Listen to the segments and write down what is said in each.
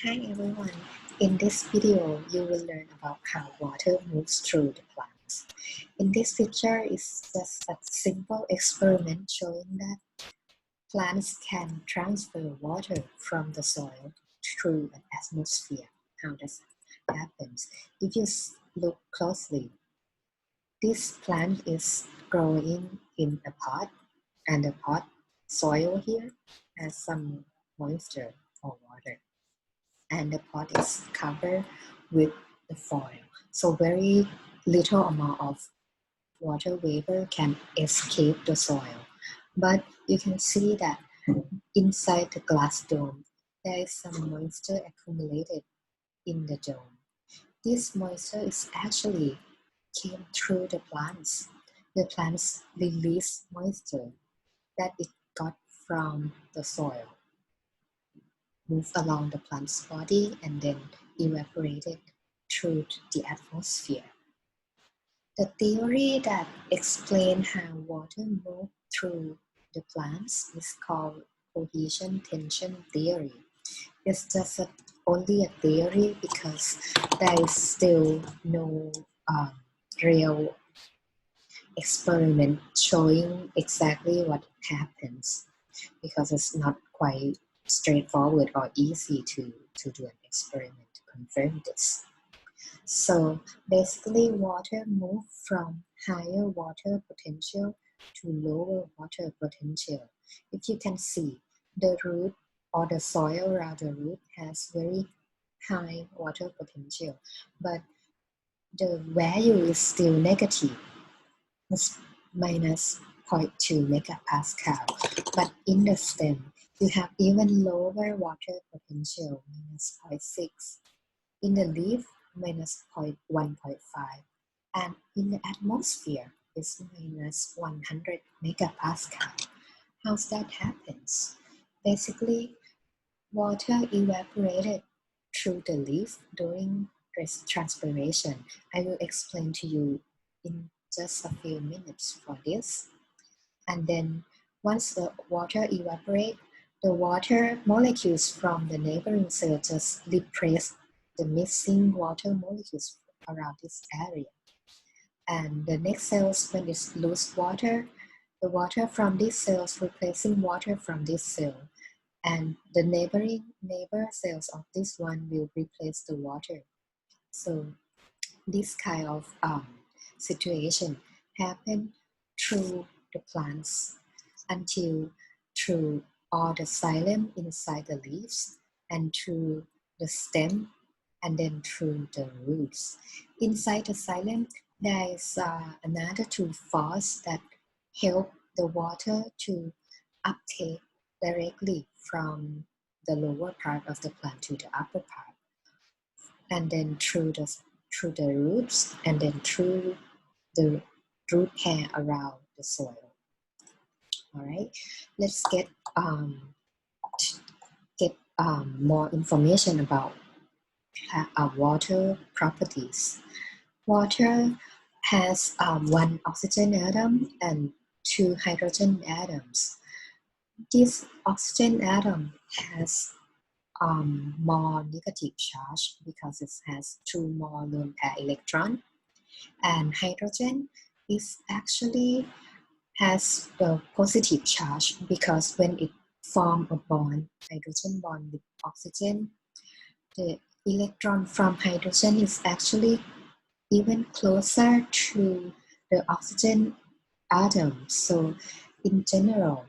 Hi everyone. In this video, you will learn about how water moves through the plants. In this picture is just a simple experiment showing that plants can transfer water from the soil through an atmosphere. How does that happen? If you look closely, this plant is growing in a pot, and the pot soil here has some moisture or water, and the pot is covered with the foil. So very little amount of water vapor can escape the soil. But you can see that inside the glass dome, there is some moisture accumulated in the dome. This moisture is actually came through the plants. The plants release moisture that it got from the soil, move along the plant's body, and then evaporated through the atmosphere. The theory that explains how water moves through the plants is called cohesion tension theory. It's just only a theory because there is still no real experiment showing exactly what happens, because it's not quite straightforward or easy to do an experiment to confirm this. So basically, water moves from higher water potential to lower water potential. If you can see, the root or the soil around the root has very high water potential, but the value is still negative. It's minus 0.2 megapascal. But in the stem, you have even lower water potential, minus 0.6. In the leaf, minus 1.5. And in the atmosphere, it's minus 100 megapascal. How's that happens? Basically, water evaporated through the leaf during transpiration. I will explain to you in just a few minutes for this. And then once the water evaporates, the water molecules from the neighboring cell just replace the missing water molecules around this area. And the next cells, when it lose water, the water from these cells replacing water from this cell. And the neighbor cells of this one will replace the water. So this kind of situation happen through the plants until through all the xylem inside the leaves and through the stem and then through the roots. Inside the xylem, there is another two forces that help the water to uptake directly from the lower part of the plant to the upper part, and then through the roots, and then through the root hair around the soil. All right, let's get more information about water properties. Water has one oxygen atom and two hydrogen atoms. This oxygen atom has more negative charge because it has two more lone pair electron, and hydrogen is actually has the positive charge because when it forms a bond, hydrogen bond with oxygen, the electron from hydrogen is actually even closer to the oxygen atom. So in general,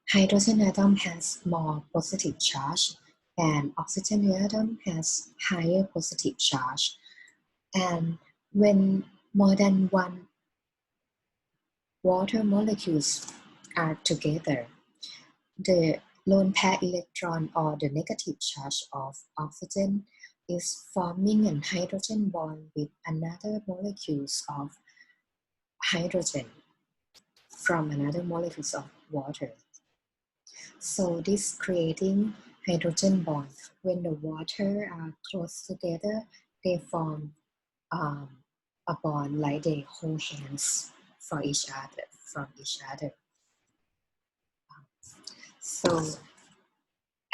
hydrogen atom has more positive charge and oxygen atom has higher positive charge. And when more than one water molecules are together, the lone pair electron or the negative charge of oxygen is forming a hydrogen bond with another molecules of hydrogen from another molecules of water. So this creating hydrogen bond. When the water are close together, they form a bond like they hold hands for each other, from each other. So,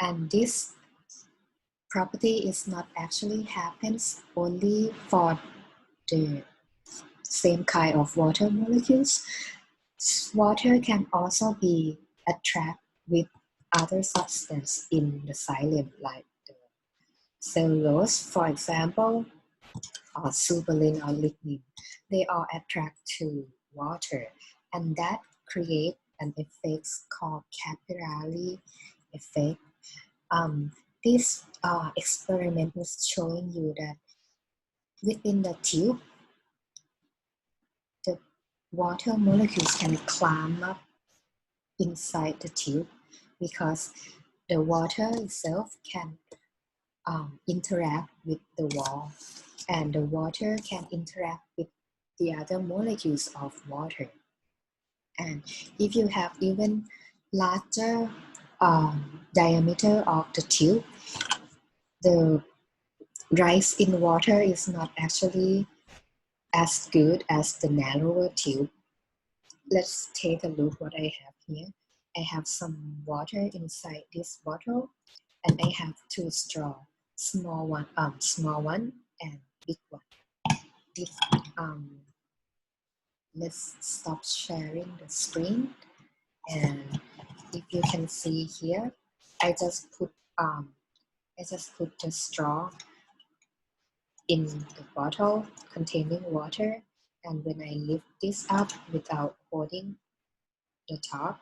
and this property is not actually happens only for the same kind of water molecules. Water can also be attracted with other substances in the xylem, like the cellulose, for example, or suberin or lignin. They are attracted to water, and that create an effect called capillary effect. This experiment is showing you that within the tube, the water molecules can climb up inside the tube because the water itself can interact with the wall, and the water can interact with the other molecules of water. And if you have even larger diameter of the tube, the rise in water is not actually as good as the narrower tube. Let's take a look what I have here. I have some water inside this bottle, and I have two straw, small one and big one. This, let's stop sharing the screen, and if you can see here, I just put the straw in the bottle containing water, and when I lift this up without holding the top,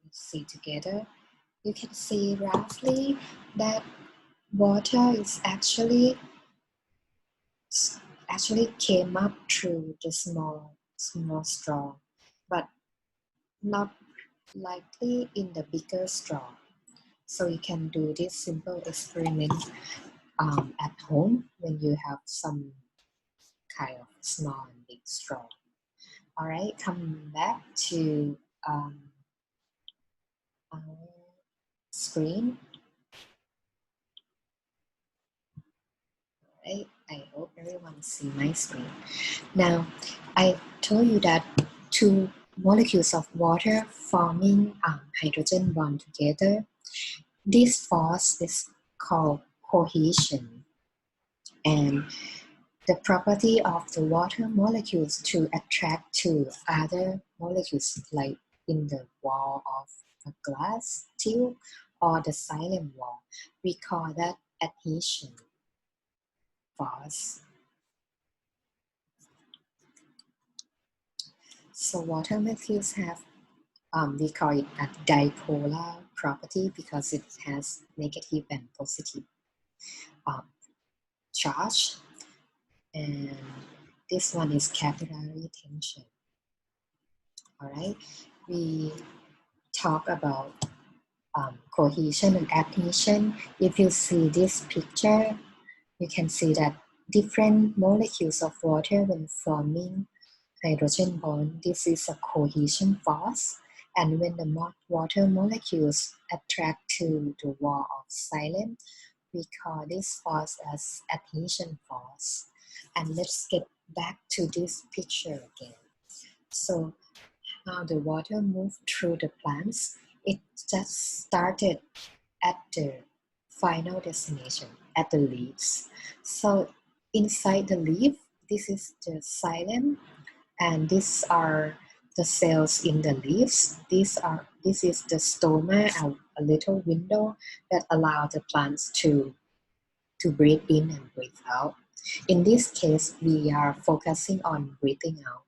let's see together, you can see roughly that water is actually came up through the small straw, but not likely in the bigger straw. So you can do this simple experiment at home when you have some kind of small and big straw. All right, come back to our screen. All right, I hope everyone see my screen. Now, I told you that two molecules of water forming hydrogen bond together. This force is called cohesion, and the property of the water molecules to attract to other molecules, like in the wall of a glass tube or the xylem wall, we call that adhesion force. So water molecules have we call it a dipolar property because it has negative and positive charge, and this one is capillary tension. All right, we talk about cohesion and adhesion. If you see this picture, you can see that different molecules of water when forming hydrogen bond, this is a cohesion force. And when the water molecules attract to the wall of xylem, we call this force as adhesion force. And let's get back to this picture again. So how the water moved through the plants, it just started at the final destination, at the leaves. So inside the leaf, this is the xylem, and these are the cells in the leaves. This is the stoma, a little window that allows the plants to breathe in and breathe out. In this case, we are focusing on breathing out.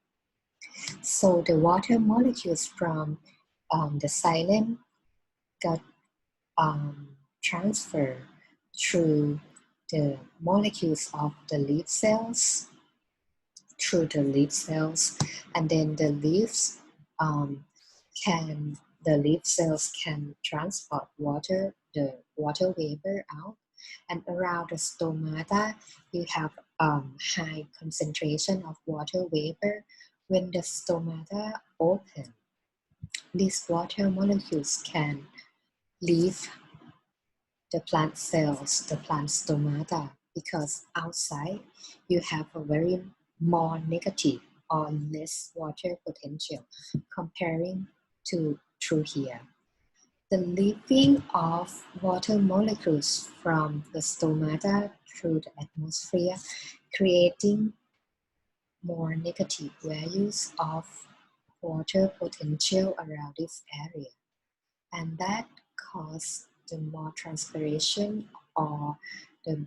So the water molecules from the xylem got transferred through the molecules of the leaf cells, and then the leaves the leaf cells can transport the water vapor out, and around the stomata you have high concentration of water vapor. When the stomata open, these water molecules can leave the plant cells, the plant stomata, because outside you have a very more negative or less water potential comparing to through here. the leaving of water molecules from the stomata through the atmosphere, creating more negative values of water potential around this area. And that causes the more transpiration or the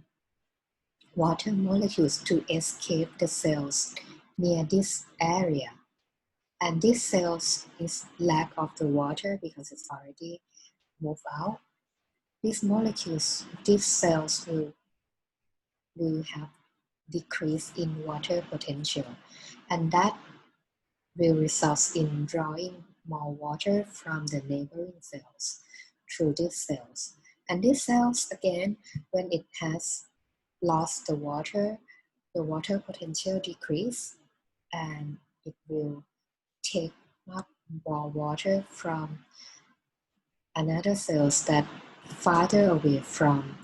water molecules to escape the cells near this area. And this cells is lack of the water because it's already moved out. These molecules, these cells will have decrease in water potential, and that will result in drawing more water from the neighboring cells through these cells. And these cells, again, when it has lost the water potential decrease, and it will take up more water from another cells that farther away from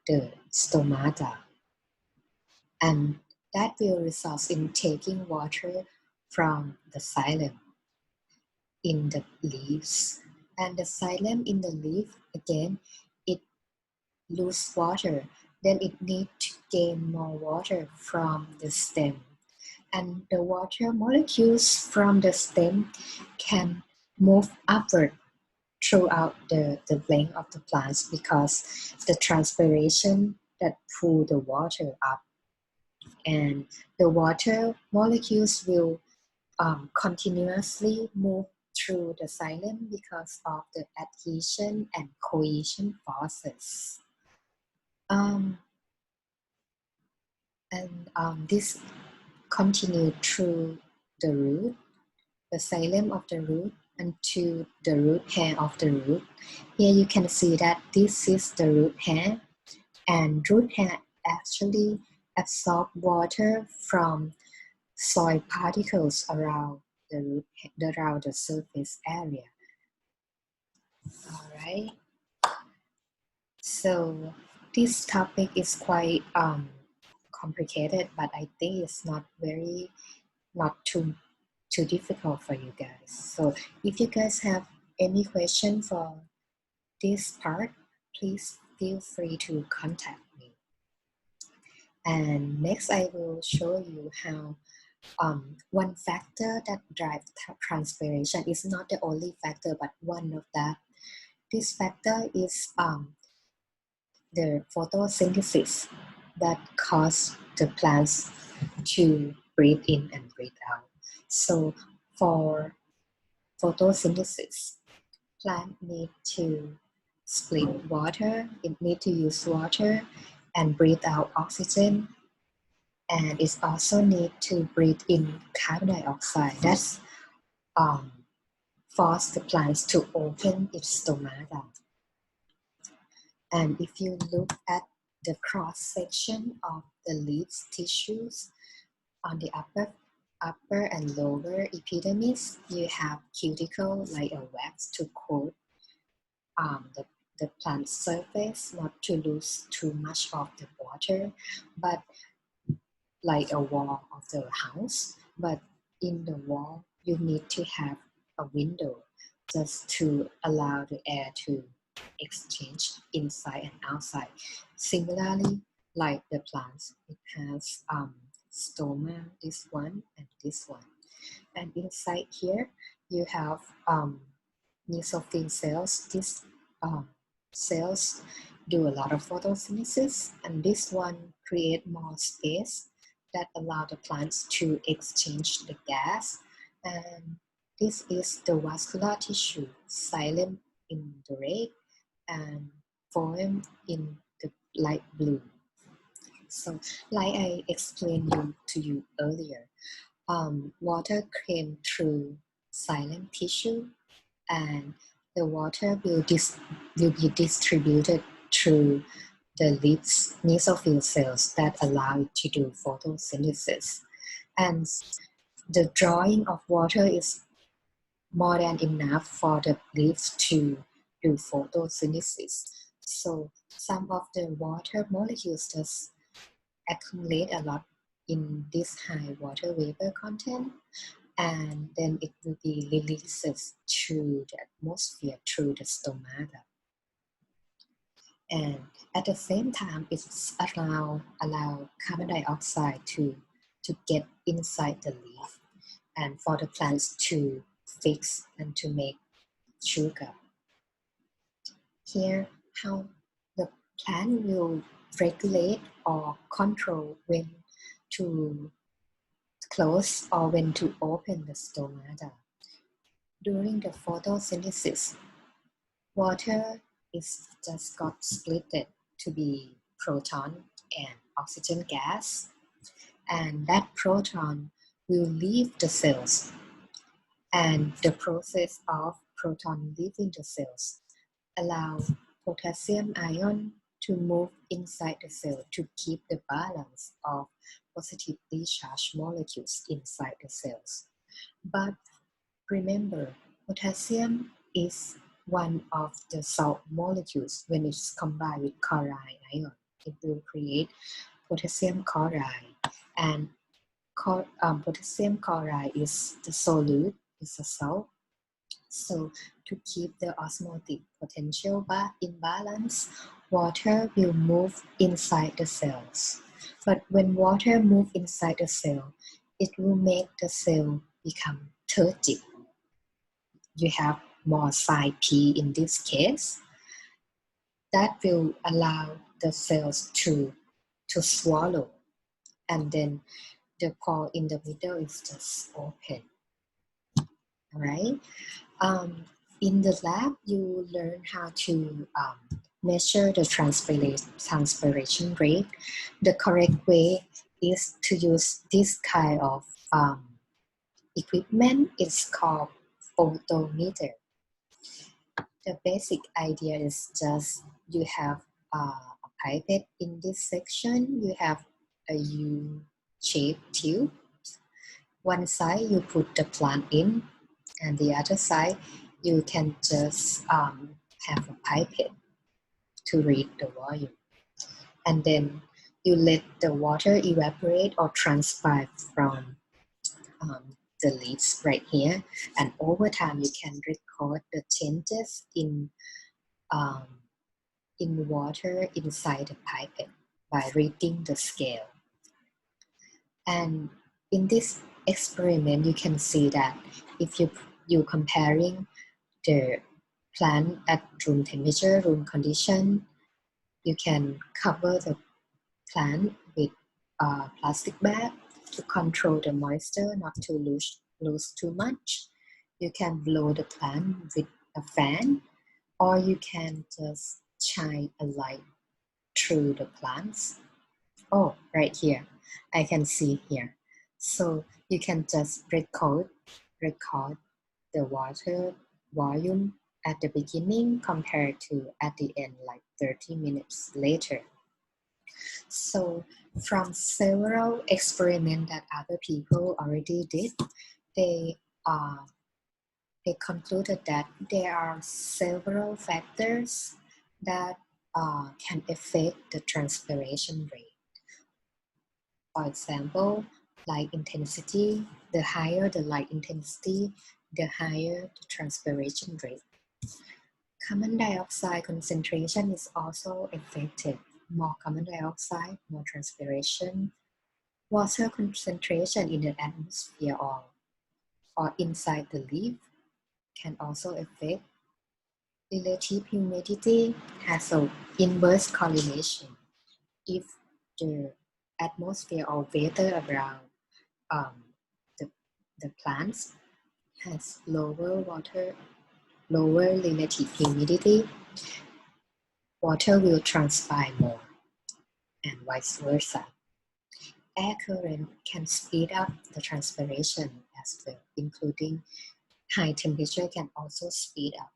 the stomata, and that will result in taking water from the xylem in the leaves. And the xylem in the leaf, again, it lose water, then it need to gain more water from the stem. And the water molecules from the stem can move upward throughout the length of the plants because the transpiration that pull the water up, and the water molecules will continuously move through the xylem because of the adhesion and cohesion forces. Um, and this continue through the root, the xylem of the root, and to the root hair of the root. Here you can see that this is the root hair, and root hair actually absorb water from soil particles around the root, around the surface area. All right. So this topic is quite complicated, but I think it's not too difficult for you guys. So if you guys have any question for this part, please feel free to contact me. And next I will show you how one factor that drives transpiration is not the only factor, but one of that. This factor is the photosynthesis that cause the plants to breathe in and breathe out. So for photosynthesis, plant need to split water, it need to use water and breathe out oxygen, and it also need to breathe in carbon dioxide. That's force the plants to open its stomata. And if you look at the cross section of the leaves tissues on the upper and lower epidermis, you have cuticle like a wax to coat the plant surface not to lose too much of the water, but like a wall of the house. But in the wall, you need to have a window just to allow the air to exchange inside and outside. Similarly, like the plants, it has stoma, this one and this one. And inside here, you have mesophyll cells. These cells do a lot of photosynthesis, and this one create more space that allow the plants to exchange the gas. And this is the vascular tissue, xylem in the red and phloem in the light blue. So like I explained to you earlier, water came through xylem tissue, and the water will be distributed through the leaves mesophyll cells that allow it to do photosynthesis. And the drawing of water is more than enough for the leaves to do photosynthesis. So some of the water molecules just accumulate a lot in this high water vapor content, and then it will be released to the atmosphere through the stomata. And at the same time, it's allow carbon dioxide to get inside the leaf and for the plants to fix and to make sugar. Here, how the plant will regulate or control when to close or when to open the stomata. During the photosynthesis, water is just got splitted to be proton and oxygen gas, and that proton will leave the cells, and the process of proton leaving the cells allow potassium ion to move inside the cell to keep the balance of positively charged molecules inside the cells. But remember, potassium is one of the salt molecules. When it's combined with chloride ion, it will create potassium chloride. And potassium chloride is the solute, it's a salt. So to keep the osmotic potential in balance, water will move inside the cells. But when water moves inside the cell, it will make the cell become turgid. You have more side P in this case. That will allow the cells to swallow, and then the pore in the middle is just open. All right. In the lab, you learn how to measure the transpiration rate. The correct way is to use this kind of equipment. It's called photometer. The basic idea is just you have a pipette in this section. You have a U-shaped tube. One side you put the plant in, and the other side you can just have a pipette to read the volume. And then you let the water evaporate or transpire from the leaves right here. And over time, you can record the changes in water inside the pipette by reading the scale. And in this experiment, you can see that if you're comparing the plant at room temperature, room condition, you can cover the plant with a plastic bag to control the moisture, not to lose too much. You can blow the plant with a fan, or you can just shine a light through the plants. Oh, right here, I can see here. So you can just record the water volume at the beginning compared to at the end, like 30 minutes later. So from several experiments that other people already did, they concluded that there are several factors that can affect the transpiration rate. For example, light intensity. The higher the light intensity, the higher the transpiration rate. Carbon dioxide concentration is also affected. More carbon dioxide, more transpiration. Water concentration in the atmosphere or inside the leaf can also affect. Relative humidity has an inverse correlation. If the atmosphere or weather around the plants has lower relative humidity, water will transpire more, and vice versa. Air current can speed up the transpiration as well, including high temperature can also speed up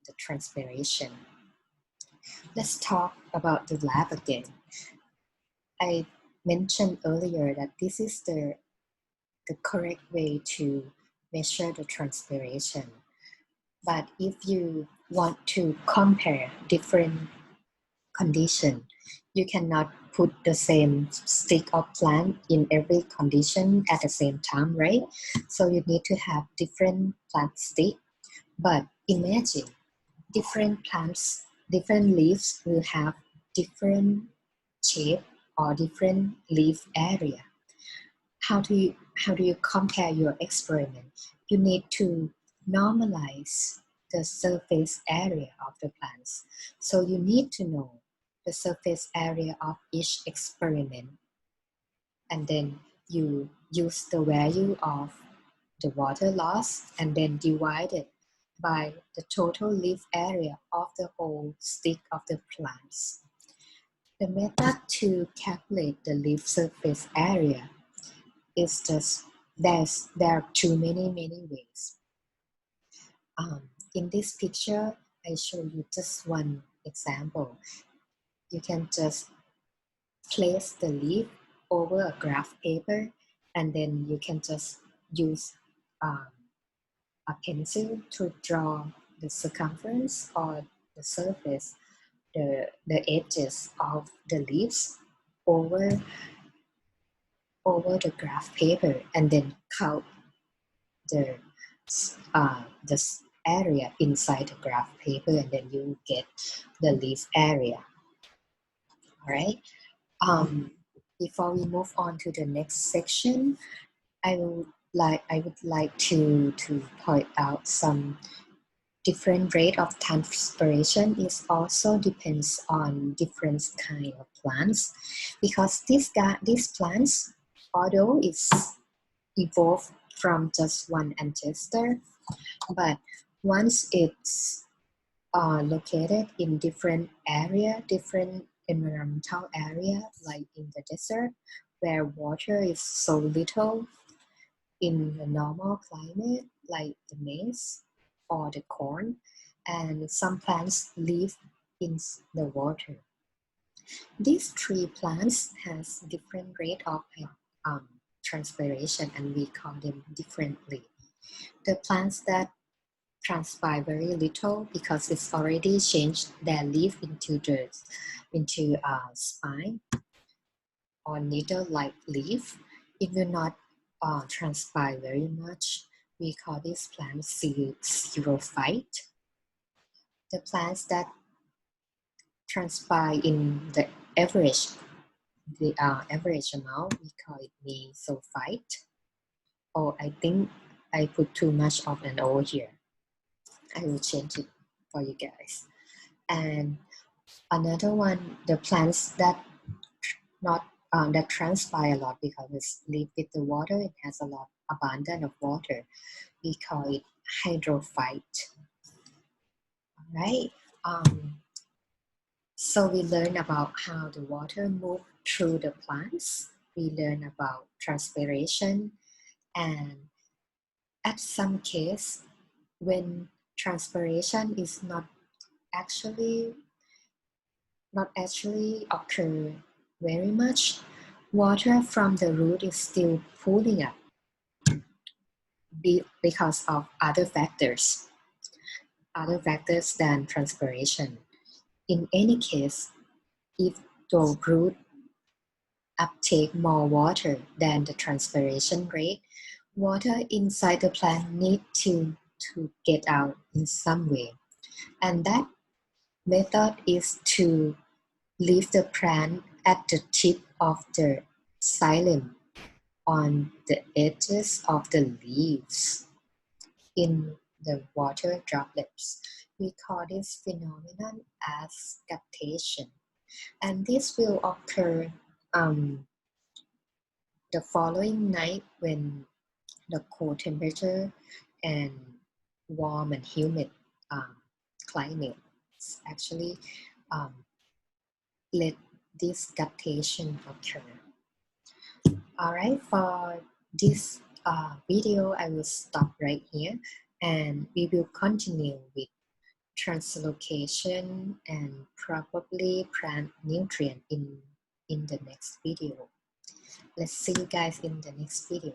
the transpiration. Let's talk about the lab again. I mentioned earlier that this is the correct way to measure the transpiration. But if you want to compare different conditions, you cannot put the same stick of plant in every condition at the same time, right? So you need to have different plant stick. But imagine different plants, different leaves will have different shape or different leaf area. How do you compare your experiment? You need to normalize the surface area of the plants. So you need to know the surface area of each experiment, and then you use the value of the water loss and then divide it by the total leaf area of the whole stick of the plants. The method to calculate the leaf surface area is just there are too many ways. In this picture, I show you just one example. You can just place the leaf over a graph paper, and then you can just use um, a pencil to draw the circumference or the surface, the edges of the leaves over the graph paper, and then count the area inside the graph paper, and then you get the leaf area. All right. Before we move on to the next section, I would like to point out some different rate of transpiration. Is also depends on different kind of plants, because these plants, although it's evolved from just one ancestor, but once it's located in different area, different environmental area, like in the desert, where water is so little, in the normal climate, like the maize or the corn, and some plants live in the water. These three plants has different rate of transpiration, and we call them differently. The plants that transpire very little because it's already changed their leaf into spine or needle-like leaf. It will not transpire very much. We call this plant xerophyte. The plants that transpire in the average amount, we call it mesophyte. Oh, I think I put too much of an O here. I will change it for you guys. And another one, the plants that not that transpire a lot because it's live with the water, it has a lot abundance of water. We call it hydrophyte. All right. So we learn about how the water moves through the plants. We learn about transpiration, and at some case, when transpiration is not actually occur very much, water from the root is still pulling up because of other factors than transpiration. In any case, if the root uptake more water than the transpiration rate, water inside the plant need to get out in some way. And that method is to leave the plant at the tip of the xylem on the edges of the leaves in the water droplets. We call this phenomenon as guttation. And this will occur the following night when the cold temperature and warm and humid climate actually let this guttation occur. All right, for this video, I will stop right here, and we will continue with translocation and probably plant nutrient in the next video. Let's see you guys in the next video.